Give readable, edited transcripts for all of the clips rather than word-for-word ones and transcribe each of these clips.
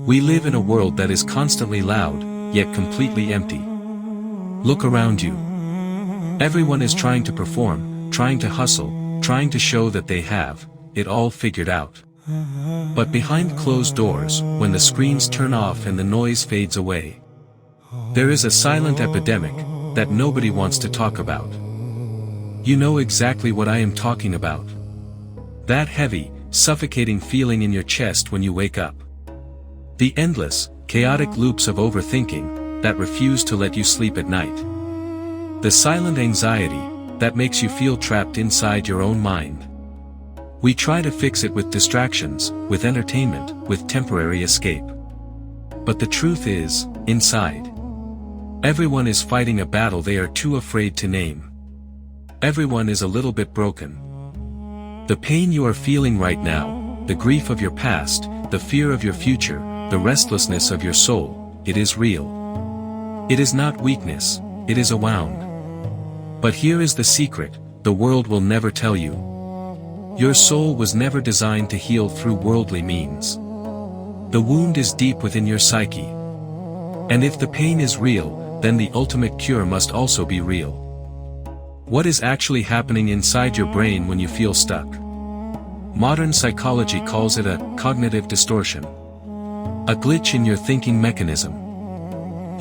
We live in a world that is constantly loud, yet completely empty. Look around you. Everyone is trying to perform, trying to hustle, trying to show that they have it all figured out. But behind closed doors, when the screens turn off and the noise fades away, there is a silent epidemic that nobody wants to talk about. You know exactly what I am talking about. That heavy, suffocating feeling in your chest when you wake up. The endless, chaotic loops of overthinking that refuse to let you sleep at night. The silent anxiety that makes you feel trapped inside your own mind. We try to fix it with distractions, with entertainment, with temporary escape. But the truth is, inside, everyone is fighting a battle they are too afraid to name. Everyone is a little bit broken. The pain you are feeling right now, the grief of your past, the fear of your future, the restlessness of your soul, it is real. It is not weakness, it is a wound. But here is the secret, the world will never tell you. Your soul was never designed to heal through worldly means. The wound is deep within your psyche. And if the pain is real, then the ultimate cure must also be real. What is actually happening inside your brain when you feel stuck? Modern psychology calls it a cognitive distortion. A glitch in your thinking mechanism.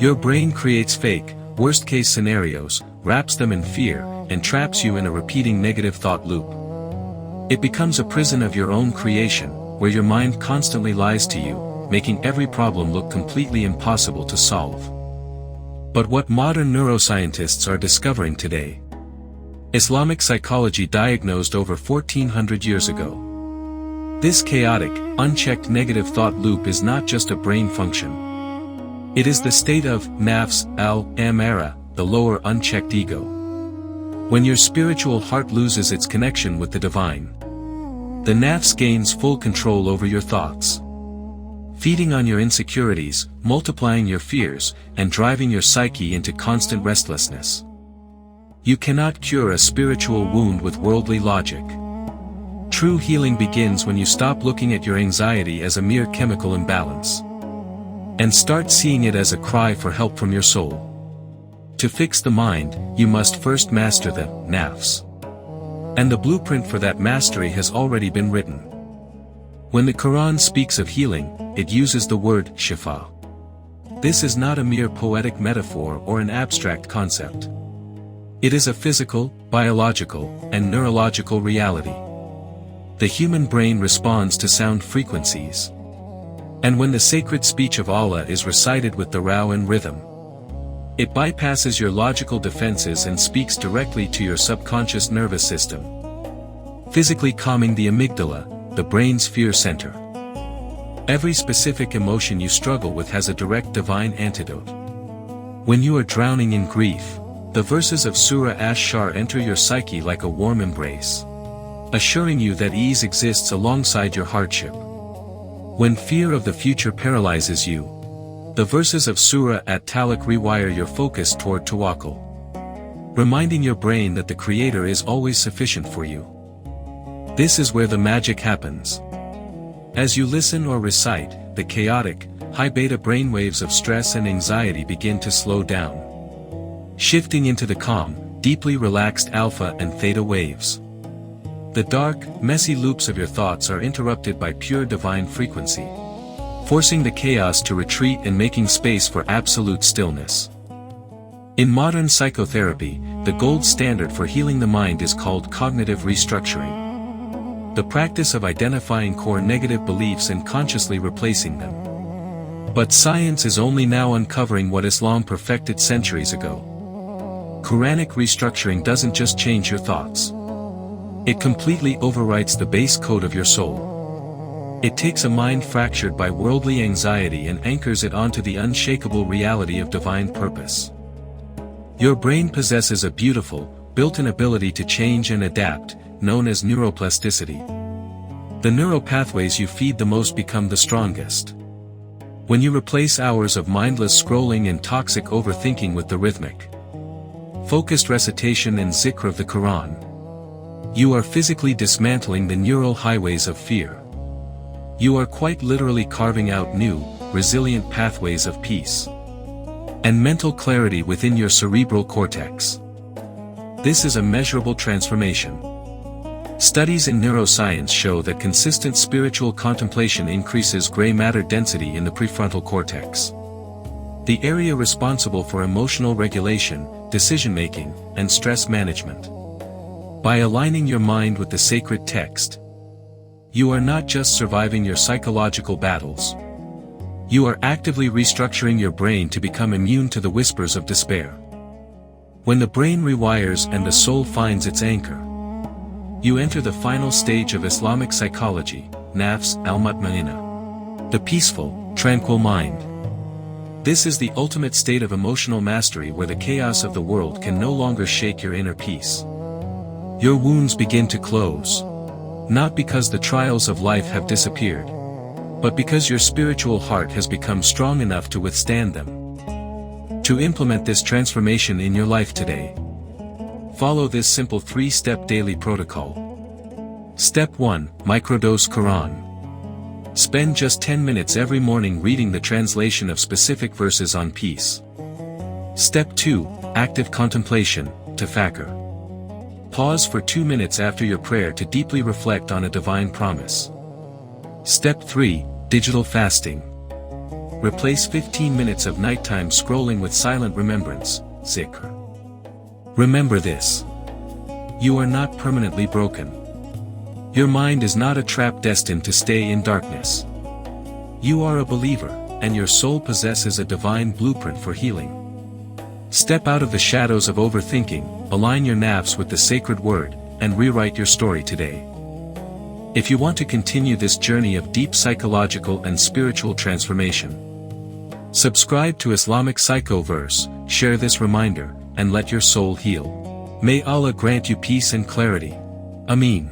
Your brain creates fake, worst-case scenarios, wraps them in fear, and traps you in a repeating negative thought loop. It becomes a prison of your own creation, where your mind constantly lies to you, making every problem look completely impossible to solve. But what modern neuroscientists are discovering today? Islamic psychology diagnosed over 1400 years ago. This chaotic, unchecked negative thought loop is not just a brain function. It is the state of Nafs-al-Ammarah, the lower unchecked ego. When your spiritual heart loses its connection with the divine, the nafs gains full control over your thoughts, feeding on your insecurities, multiplying your fears, and driving your psyche into constant restlessness. You cannot cure a spiritual wound with worldly logic. True healing begins when you stop looking at your anxiety as a mere chemical imbalance, and start seeing it as a cry for help from your soul. To fix the mind, you must first master the nafs. And the blueprint for that mastery has already been written. When the Quran speaks of healing, it uses the word Shifa. This is not a mere poetic metaphor or an abstract concept. It is a physical, biological, and neurological reality. The human brain responds to sound frequencies. And when the sacred speech of Allah is recited with the raw and rhythm, it bypasses your logical defenses and speaks directly to your subconscious nervous system, physically calming the amygdala, the brain's fear center. Every specific emotion you struggle with has a direct divine antidote. When you are drowning in grief, the verses of Surah Ash-Shar enter your psyche like a warm embrace, assuring you that ease exists alongside your hardship. When fear of the future paralyzes you, the verses of Surah At-Talaq rewire your focus toward Tawakkul, reminding your brain that the Creator is always sufficient for you. This is where the magic happens. As you listen or recite, the chaotic, high-beta brainwaves of stress and anxiety begin to slow down, shifting into the calm, deeply relaxed alpha and theta waves. The dark, messy loops of your thoughts are interrupted by pure divine frequency, forcing the chaos to retreat and making space for absolute stillness. In modern psychotherapy, the gold standard for healing the mind is called cognitive restructuring. The practice of identifying core negative beliefs and consciously replacing them. But science is only now uncovering what Islam perfected centuries ago. Quranic restructuring doesn't just change your thoughts. It completely overwrites the base code of your soul. It takes a mind fractured by worldly anxiety and anchors it onto the unshakable reality of divine purpose. Your brain possesses a beautiful, built-in ability to change and adapt, known as neuroplasticity. The neural pathways you feed the most become the strongest. When you replace hours of mindless scrolling and toxic overthinking with the rhythmic, focused recitation and zikr of the Quran, you are physically dismantling the neural highways of fear. You are quite literally carving out new, resilient pathways of peace and mental clarity within your cerebral cortex. This is a measurable transformation. Studies in neuroscience show that consistent spiritual contemplation increases gray matter density in the prefrontal cortex, the area responsible for emotional regulation, decision-making, and stress management. By aligning your mind with the sacred text, you are not just surviving your psychological battles. You are actively restructuring your brain to become immune to the whispers of despair. When the brain rewires and the soul finds its anchor, you enter the final stage of Islamic psychology, Nafs-al-Mutma'innah, the peaceful, tranquil mind. This is the ultimate state of emotional mastery where the chaos of the world can no longer shake your inner peace. Your wounds begin to close, not because the trials of life have disappeared, but because your spiritual heart has become strong enough to withstand them. To implement this transformation in your life today, follow this simple 3-step daily protocol. Step 1. Microdose Quran. Spend just 10 minutes every morning reading the translation of specific verses on peace. Step 2. Active contemplation, Tafakkar. Pause for 2 minutes after your prayer to deeply reflect on a divine promise. Step 3. Digital fasting. Replace 15 minutes of nighttime scrolling with silent remembrance, zikr. Remember this: you are not permanently broken. Your mind is not a trap destined to stay in darkness. You are a believer, and your soul possesses a divine blueprint for healing. Step out of the shadows of overthinking, align your nafs with the sacred word, and rewrite your story today. If you want to continue this journey of deep psychological and spiritual transformation, subscribe to IslamicPsychoVerse, share this reminder, and let your soul heal. May Allah grant you peace and clarity. Ameen.